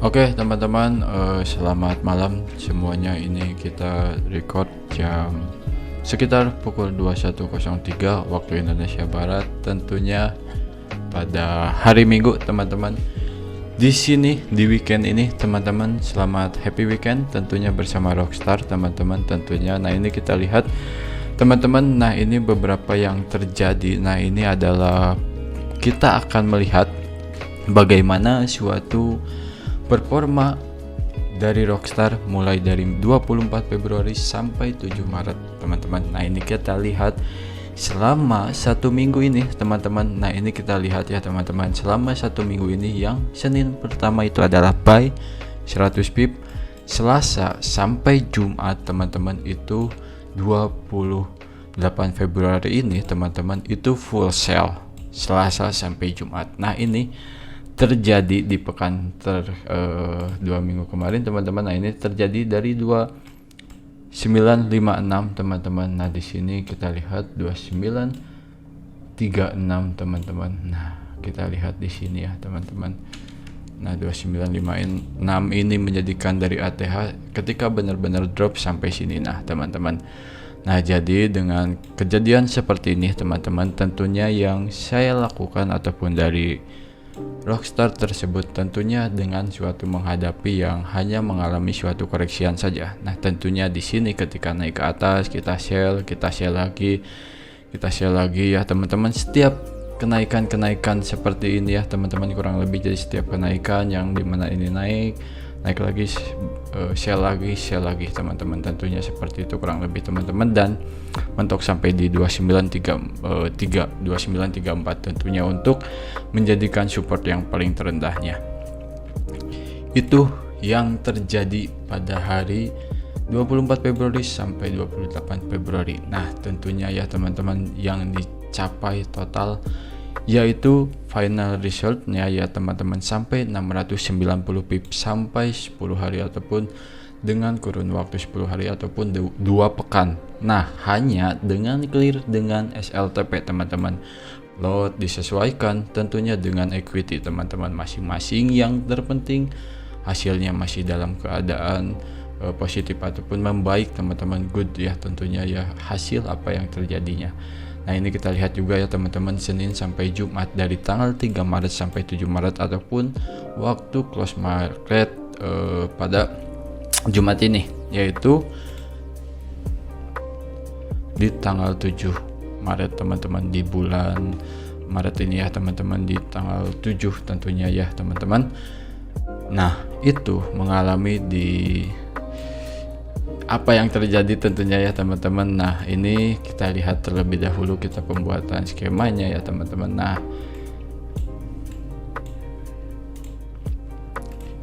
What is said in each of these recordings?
Oke teman-teman, selamat malam semuanya. Ini kita record jam sekitar pukul 21.03 waktu Indonesia Barat. Tentunya pada hari Minggu teman-teman. Di sini di weekend ini teman-teman, selamat happy weekend tentunya bersama Rockstar teman-teman tentunya. Nah ini kita lihat teman-teman, nah ini beberapa yang terjadi. Nah ini adalah kita akan melihat bagaimana suatu performa dari Rockstar mulai dari 24 Februari sampai 7 Maret teman-teman. Nah ini kita lihat selama satu minggu ini teman-teman. Nah ini kita lihat ya teman-teman, selama satu minggu ini yang Senin pertama itu adalah buy 100 pip, Selasa sampai Jumat teman-teman itu 28 Februari ini teman-teman itu full sale Selasa sampai Jumat. Nah ini terjadi di pekan 2 minggu kemarin teman-teman. Nah ini terjadi dari 2956 teman-teman. Nah di sini kita lihat 2936 teman-teman. Nah kita lihat di sini ya teman-teman. Nah 2956 ini menjadikan dari ATH ketika benar-benar drop sampai sini. Nah teman-teman, nah jadi dengan kejadian seperti ini teman-teman, tentunya yang saya lakukan ataupun dari Rockstar tersebut tentunya dengan suatu menghadapi yang hanya mengalami suatu koreksian saja. Nah tentunya di sini ketika naik ke atas kita sell lagi ya teman-teman. Setiap kenaikan seperti ini ya teman-teman, kurang lebih jadi setiap kenaikan yang dimana ini naik lagi, sell lagi teman-teman. Tentunya seperti itu kurang lebih teman-teman, dan mentok sampai di 2934 tentunya untuk menjadikan support yang paling terendahnya. Itu yang terjadi pada hari 24 Februari sampai 28 Februari. Nah tentunya ya teman-teman, yang dicapai total yaitu final resultnya ya teman-teman sampai 690 pip sampai 10 hari ataupun dengan kurun waktu 10 hari ataupun 2 pekan. Nah hanya dengan clear dengan SLTP teman-teman. Lot disesuaikan tentunya dengan equity teman-teman masing-masing. Yang terpenting hasilnya masih dalam keadaan positif ataupun membaik teman-teman, good ya tentunya ya hasil apa yang terjadinya. Nah ini kita lihat juga ya teman-teman, Senin sampai Jumat dari tanggal 3 Maret sampai 7 Maret ataupun waktu close market pada Jumat ini, yaitu di tanggal 7 Maret teman-teman, di bulan Maret ini ya teman-teman, di tanggal 7 tentunya ya teman-teman. Nah itu mengalami di apa yang terjadi tentunya ya teman-teman. Nah ini kita lihat terlebih dahulu kita pembuatan skemanya ya teman-teman. Nah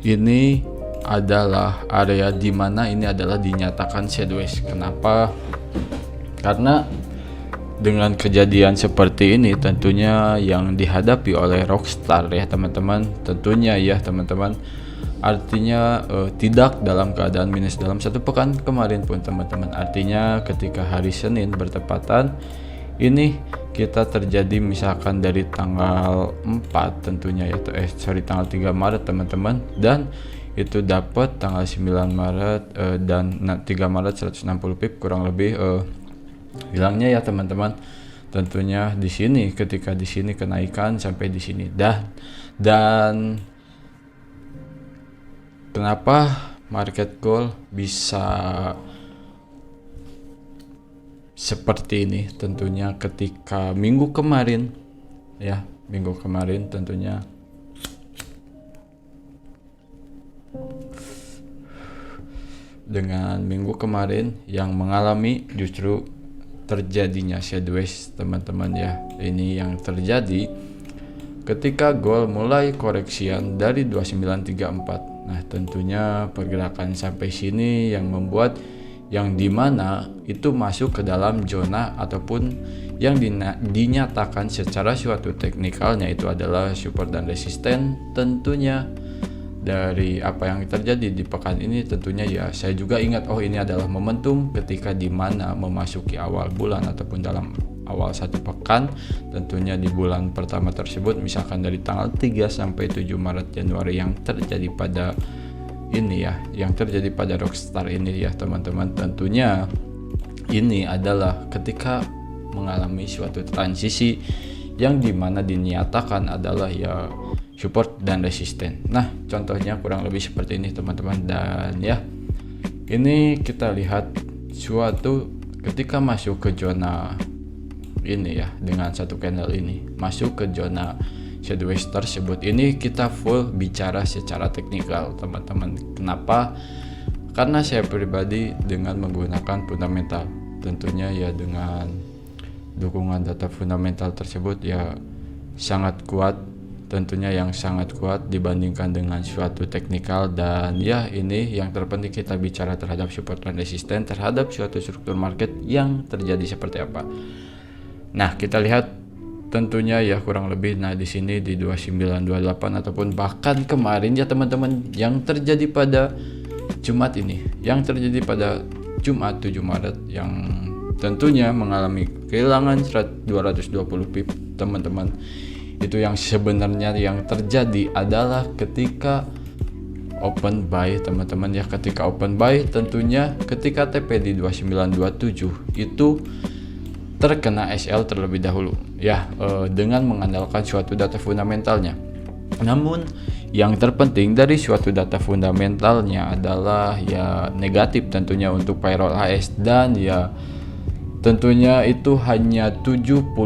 ini adalah area di mana ini adalah dinyatakan sideways. Kenapa? Karena dengan kejadian seperti ini tentunya yang dihadapi oleh Rockstar ya teman-teman, tentunya ya teman-teman, artinya tidak dalam keadaan minus dalam satu pekan kemarin pun teman-teman. Artinya ketika hari Senin bertepatan ini kita terjadi misalkan dari tanggal 4 tentunya yaitu tanggal 3 Maret teman-teman, dan itu dapat tanggal 9 Maret dan 3 Maret 160 pip kurang lebih bilangnya ya teman-teman. Tentunya di sini ketika di sini kenaikan sampai di sini dan kenapa market gold bisa seperti ini tentunya ketika minggu kemarin ya, minggu kemarin tentunya dengan minggu kemarin yang mengalami justru terjadinya sideways teman-teman ya. Ini yang terjadi ketika gold mulai koreksian dari 2934. Nah tentunya pergerakan sampai sini yang membuat yang dimana itu masuk ke dalam zona ataupun yang dinyatakan secara suatu teknikalnya itu adalah support dan resisten. Tentunya dari apa yang terjadi di pekan ini tentunya ya saya juga ingat, oh ini adalah momentum ketika dimana memasuki awal bulan ataupun dalam awal satu pekan, tentunya di bulan pertama tersebut misalkan dari tanggal 3 sampai 7 Maret Januari yang terjadi pada ini ya, yang terjadi pada Rockstar ini ya teman-teman. Tentunya ini adalah ketika mengalami suatu transisi yang dimana dinyatakan adalah ya support dan resisten. Nah, contohnya kurang lebih seperti ini teman-teman. Dan ya, ini kita lihat suatu ketika masuk ke zona ini ya, dengan satu candle ini masuk ke zona sideways tersebut, ini kita full bicara secara teknikal teman-teman. Kenapa? Karena saya pribadi dengan menggunakan fundamental, tentunya ya dengan dukungan data fundamental tersebut ya sangat kuat, tentunya yang sangat kuat dibandingkan dengan suatu teknikal. Dan ya ini yang terpenting kita bicara terhadap support dan resisten terhadap suatu struktur market yang terjadi seperti apa. Nah, kita lihat tentunya ya kurang lebih di sini di 2928 ataupun bahkan kemarin ya teman-teman yang terjadi pada Jumat ini, yang terjadi pada Jumat 7 Maret yang tentunya mengalami kehilangan 220 pip teman-teman. Itu yang sebenarnya yang terjadi adalah ketika open buy teman-teman ya, ketika open buy tentunya ketika TP di 2927 itu terkena SL terlebih dahulu ya, dengan mengandalkan suatu data fundamentalnya. Namun yang terpenting dari suatu data fundamentalnya adalah ya negatif tentunya untuk payroll AS, dan ya tentunya itu hanya 73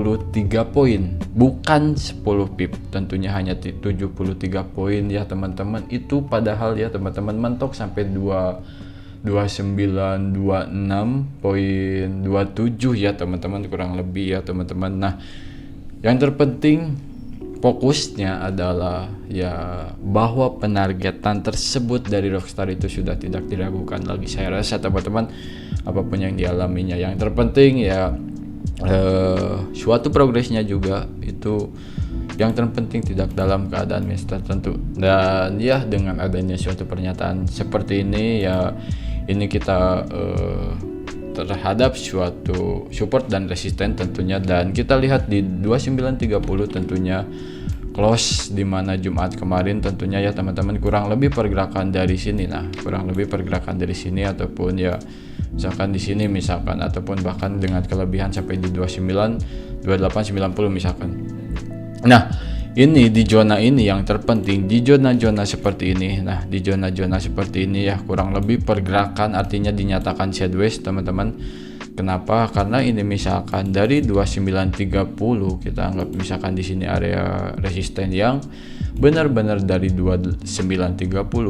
poin, bukan 10 pip, tentunya hanya 73 poin ya teman-teman. Itu padahal ya teman-teman mentok sampai 2926.27 ya teman-teman, kurang lebih ya teman-teman. Nah, yang terpenting fokusnya adalah ya bahwa penargetan tersebut dari Rockstar itu sudah tidak diragukan lagi. Saya rasa teman-teman apapun yang dialaminya, yang terpenting ya suatu progresnya juga itu yang terpenting tidak dalam keadaan miss tertentu. Dan ya dengan adanya suatu pernyataan seperti ini ya, ini kita terhadap suatu support dan resisten tentunya. Dan kita lihat di 2930 tentunya close di mana Jumat kemarin tentunya ya teman-teman, kurang lebih pergerakan dari sini. Nah, kurang lebih pergerakan dari sini ataupun ya misalkan di sini misalkan, ataupun bahkan dengan kelebihan sampai di 29 28 90 misalkan. Nah, ini di zona ini yang terpenting, di zona-zona seperti ini. Nah, di zona-zona seperti ini ya kurang lebih pergerakan artinya dinyatakan sideways teman-teman. Kenapa? Karena ini misalkan dari 2930 kita anggap misalkan di sini area resisten yang benar-benar dari 2930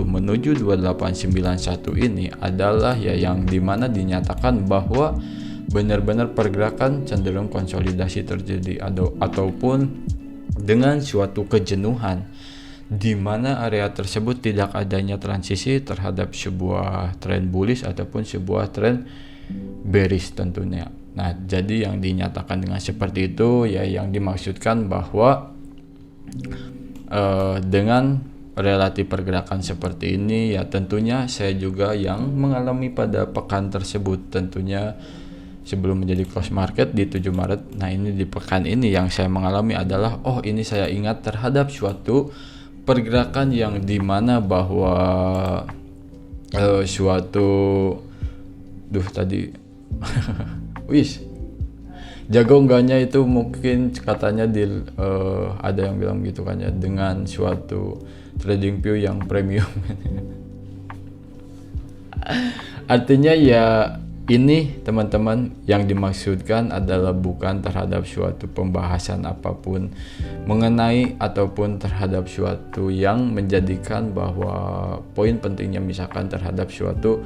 menuju 2891 ini adalah ya yang dimana dinyatakan bahwa benar-benar pergerakan cenderung konsolidasi terjadi ataupun dengan suatu kejenuhan di mana area tersebut tidak adanya transisi terhadap sebuah tren bullish ataupun sebuah tren bearish tentunya. Nah, jadi yang dinyatakan dengan seperti itu ya yang dimaksudkan bahwa dengan relatif pergerakan seperti ini ya tentunya saya juga yang mengalami pada pekan tersebut tentunya sebelum menjadi close market di 7 Maret. Nah, ini di pekan ini yang saya mengalami adalah ini saya ingat terhadap suatu pergerakan yang dimana bahwa suatu tadi wis jago enggaknya itu mungkin katanya di ada yang bilang gitu kan ya, dengan suatu trading view yang premium. Artinya ya ini teman-teman yang dimaksudkan adalah bukan terhadap suatu pembahasan apapun mengenai ataupun terhadap suatu yang menjadikan bahwa poin pentingnya misalkan terhadap suatu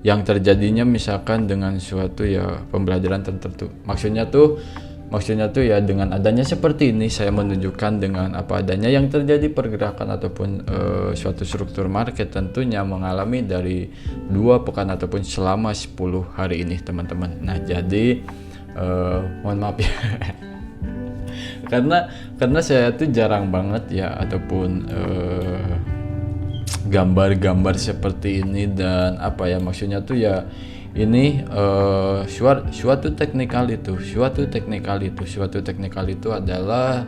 yang terjadinya misalkan dengan suatu ya pembelajaran tertentu. Maksudnya tuh ya dengan adanya seperti ini saya menunjukkan dengan apa adanya yang terjadi pergerakan ataupun suatu struktur market tentunya mengalami dari 2 pekan ataupun selama 10 hari ini teman-teman. Nah, jadi mohon maaf ya karena saya tuh jarang banget ya ataupun gambar-gambar seperti ini. Dan apa ya maksudnya tuh ya ini suatu teknikal itu adalah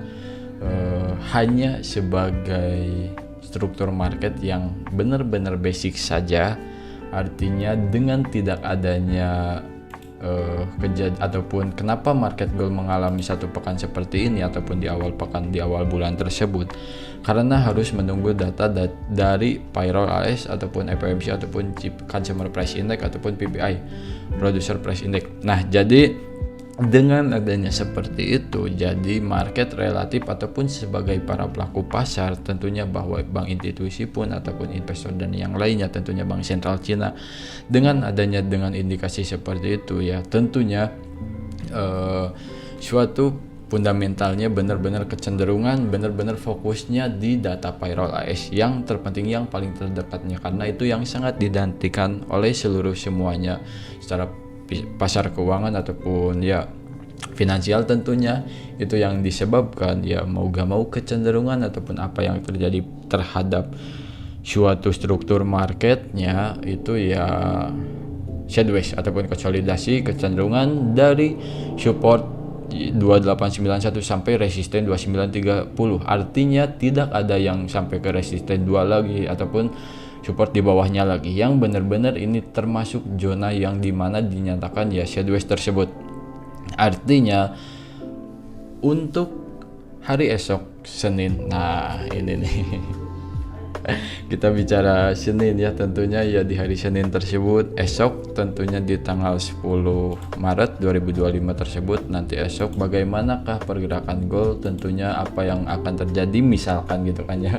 hanya sebagai struktur market yang benar-benar basic saja. Artinya dengan tidak adanya ataupun kenapa market gold mengalami satu pekan seperti ini ataupun di awal pekan, di awal bulan tersebut, karena harus menunggu data dari payroll AS ataupun FOMC ataupun Consumer Price Index ataupun PPI, Producer Price Index. Nah, jadi dengan adanya seperti itu, jadi market relatif ataupun sebagai para pelaku pasar, tentunya bahwa bank institusi pun ataupun investor dan yang lainnya, tentunya bank sentral Cina, dengan indikasi seperti itu ya, tentunya suatu fundamentalnya benar-benar kecenderungan, benar-benar fokusnya di data payroll AS yang terpenting, yang paling terdekatnya, karena itu yang sangat dinantikan oleh seluruh semuanya secara pasar keuangan ataupun ya finansial. Tentunya itu yang disebabkan ya mau gak mau kecenderungan ataupun apa yang terjadi terhadap suatu struktur marketnya itu ya sideways ataupun konsolidasi, kecenderungan dari support 2891 sampai resisten 2930. Artinya tidak ada yang sampai ke resisten 2 lagi ataupun support di bawahnya lagi, yang benar-benar ini termasuk zona yang dimana dinyatakan ya sideways tersebut. Artinya untuk hari esok Senin, nah ini nih kita bicara Senin ya, tentunya ya di hari Senin tersebut esok, tentunya di tanggal 10 Maret 2025 tersebut, nanti esok bagaimanakah pergerakan gold, tentunya apa yang akan terjadi misalkan gitu kan ya.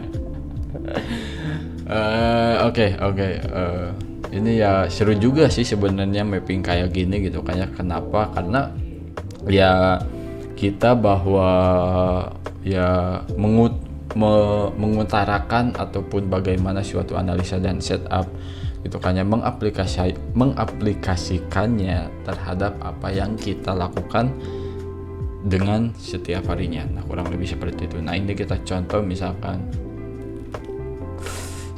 Oke. Ini ya seru juga sih sebenarnya mapping kayak gini gitu kan ya. Kenapa? Karena ya kita bahwa ya mengutarakan ataupun bagaimana suatu analisa dan setup gitu kan ya, mengaplikasikannya terhadap apa yang kita lakukan dengan setiap harinya. Nah, kurang lebih seperti itu. Nah, ini kita contoh misalkan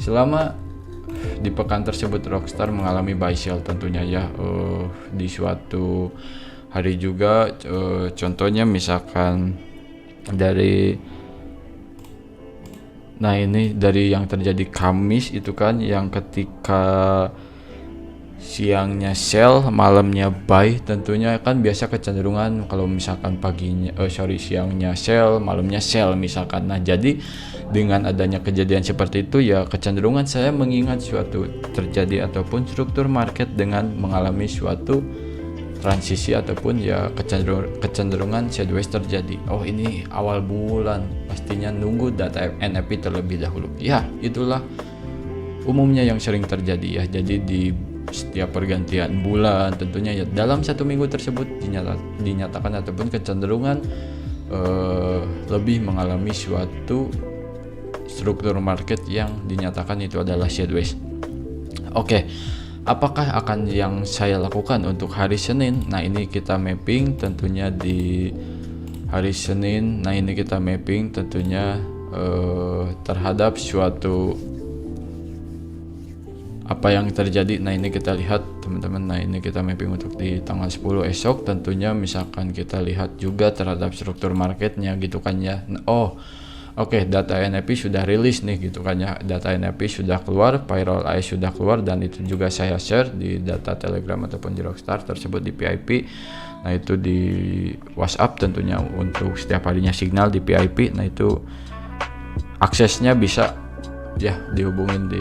selama di pekan tersebut Rockstar mengalami buy sell tentunya ya, di suatu hari juga, contohnya misalkan dari, nah ini dari yang terjadi Kamis itu kan, yang ketika siangnya sell, malamnya buy, tentunya kan biasa kecenderungan kalau misalkan siangnya sell, malamnya sell misalkan. Nah, jadi dengan adanya kejadian seperti itu ya, kecenderungan saya mengingat suatu terjadi ataupun struktur market dengan mengalami suatu transisi ataupun ya kecenderungan sideways terjadi. Oh, ini awal bulan, pastinya nunggu data NFP terlebih dahulu. Ya, itulah umumnya yang sering terjadi ya. Jadi di setiap pergantian bulan tentunya ya dalam satu minggu tersebut dinyatakan ataupun kecenderungan lebih mengalami suatu struktur market yang dinyatakan itu adalah sideways. Oke, apakah akan yang saya lakukan untuk hari Senin? Nah, ini kita mapping tentunya di hari Senin. Nah, ini kita mapping tentunya terhadap suatu apa yang terjadi. Nah, ini kita lihat teman-teman. Nah, ini kita mapping untuk di tanggal 10 esok, tentunya misalkan kita lihat juga terhadap struktur marketnya gitu kan ya. Oke, data NFP sudah rilis nih gitu kan ya. Data NFP sudah keluar, payroll AS sudah keluar, dan itu juga saya share di data Telegram ataupun di Rockstar tersebut di PIP. Nah, itu di WhatsApp tentunya untuk setiap harinya signal di PIP. Nah, itu aksesnya bisa ya dihubungin di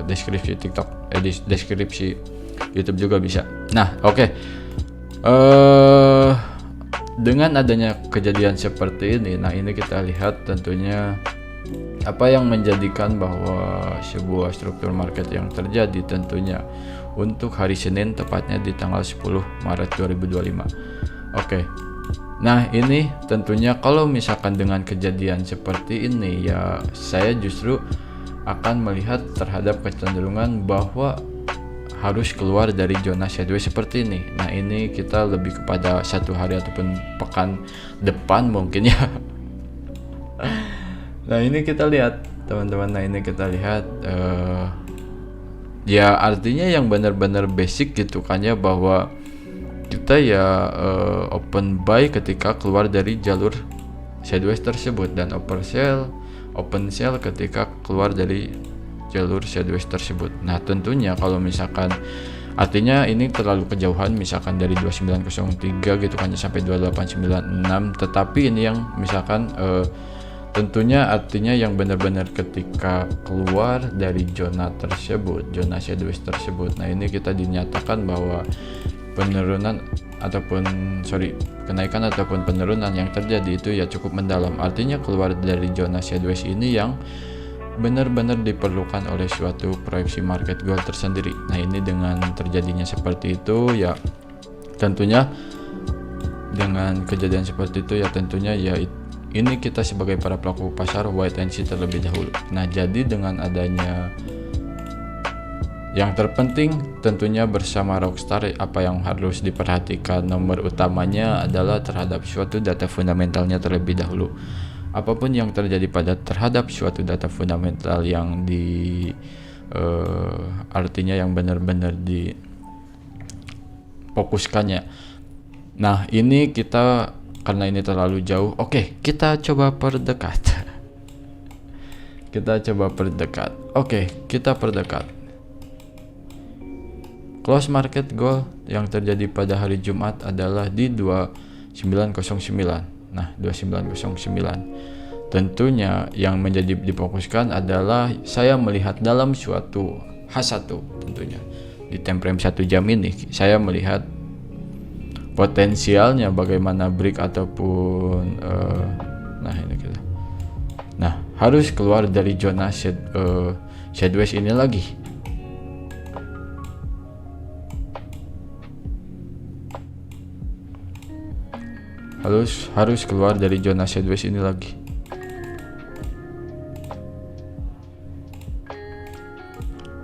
deskripsi TikTok, di deskripsi YouTube juga bisa. Nah, oke. Dengan adanya kejadian seperti ini, nah ini kita lihat tentunya apa yang menjadikan bahwa sebuah struktur market yang terjadi tentunya untuk hari Senin, tepatnya di tanggal 10 Maret 2025. Oke. Nah, ini tentunya kalau misalkan dengan kejadian seperti ini ya, saya justru akan melihat terhadap kecenderungan bahwa harus keluar dari zona sideways seperti ini. Nah, ini kita lebih kepada satu hari ataupun pekan depan mungkin ya. Nah, ini kita lihat teman-teman. Nah, ini kita lihat ya artinya yang benar-benar basic gitu kan ya, bahwa kita ya open buy ketika keluar dari jalur sideways tersebut, dan open sell ketika keluar dari jalur sideways tersebut. Nah tentunya kalau misalkan artinya ini terlalu kejauhan, misalkan dari 2903 gitu kan sampai 2896, tetapi ini yang misalkan tentunya artinya yang benar-benar ketika keluar dari zona tersebut, zona sideways tersebut. Nah ini kita dinyatakan bahwa kenaikan ataupun penurunan yang terjadi itu ya cukup mendalam. Artinya keluar dari zona sideways ini yang benar-benar diperlukan oleh suatu proyeksi market goal tersendiri. Nah ini dengan terjadinya seperti itu ya tentunya, dengan kejadian seperti itu ya tentunya ya ini kita sebagai para pelaku pasar wait and see terlebih dahulu. Nah jadi dengan adanya yang terpenting tentunya bersama Rockstar, apa yang harus diperhatikan nomor utamanya adalah terhadap suatu data fundamentalnya terlebih dahulu. Apapun yang terjadi terhadap suatu data fundamental yang artinya yang benar-benar difokuskannya. Nah ini kita, karena ini terlalu jauh, oke, kita coba perdekat. Kita perdekat. Close market goal yang terjadi pada hari Jumat adalah di 2909. Nah, 2909. Tentunya yang menjadi difokuskan adalah saya melihat dalam suatu H1 tentunya. Di time frame 1 jam ini saya melihat potensialnya bagaimana break ataupun harus keluar dari zona sideways ini lagi. Harus keluar dari zona sideways ini lagi.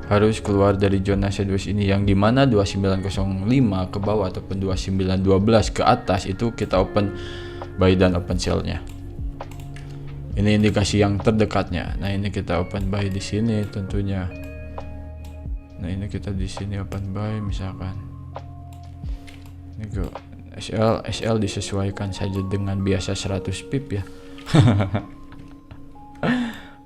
Harus keluar dari zona sideways ini, yang dimana 2905 ke bawah ataupun 2912 ke atas itu kita open buy dan open sell-nya. Ini indikasi yang terdekatnya. Nah ini kita open buy di sini tentunya. Nah ini kita di sini open buy misalkan. Ini go SL disesuaikan saja dengan biasa 100 pip ya.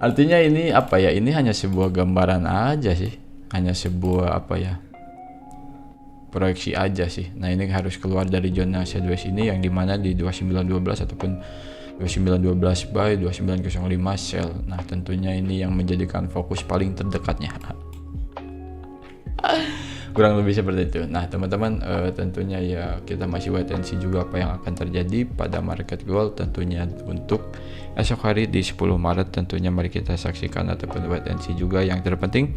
Artinya ini apa ya? Ini hanya sebuah gambaran aja sih. Hanya sebuah proyeksi aja sih. Nah, ini harus keluar dari zona sideways ini, yang dimana di 2912 ataupun 2912 buy, 2905 sell. Nah, tentunya ini yang menjadikan fokus paling terdekatnya. Kurang lebih seperti itu. Nah teman-teman, tentunya ya kita masih wait and see juga apa yang akan terjadi pada market goal tentunya untuk esok hari di 10 Maret. Tentunya mari kita saksikan ataupun wait and see juga. Yang terpenting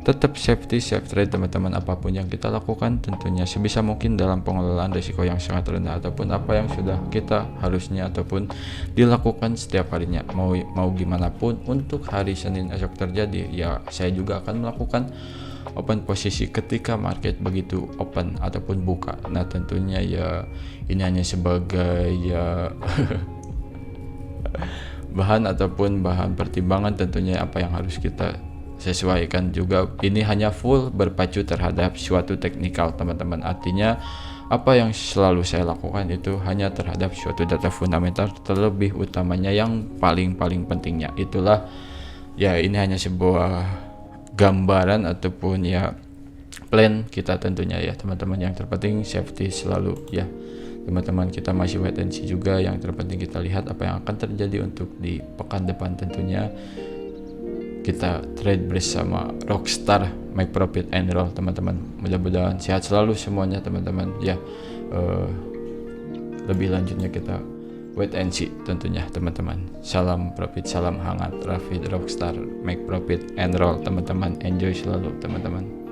tetap safe trade teman-teman. Apapun yang kita lakukan tentunya sebisa mungkin dalam pengelolaan risiko yang sangat rendah, ataupun apa yang sudah kita harusnya ataupun dilakukan setiap harinya, mau gimana pun untuk hari Senin esok terjadi ya saya juga akan melakukan open posisi ketika market begitu open ataupun buka. Nah tentunya ya ini hanya sebagai ya bahan ataupun bahan pertimbangan tentunya apa yang harus kita sesuaikan juga. Ini hanya full berpacu terhadap suatu teknikal teman-teman. Artinya apa yang selalu saya lakukan itu hanya terhadap suatu data fundamental, terlebih utamanya yang paling pentingnya itulah ya ini hanya sebuah gambaran ataupun ya plan kita tentunya ya teman-teman. Yang terpenting safety selalu ya teman-teman. Kita masih wait and see juga. Yang terpenting kita lihat apa yang akan terjadi untuk di pekan depan. Tentunya kita trade bersama Rockstar, make profit and roll teman-teman. Mudah-mudahan sehat selalu semuanya teman-teman ya. Lebih lanjutnya kita wait and see tentunya teman-teman. Salam profit, salam hangat, Rafid Rockstar, make profit and roll teman-teman. Enjoy selalu teman-teman.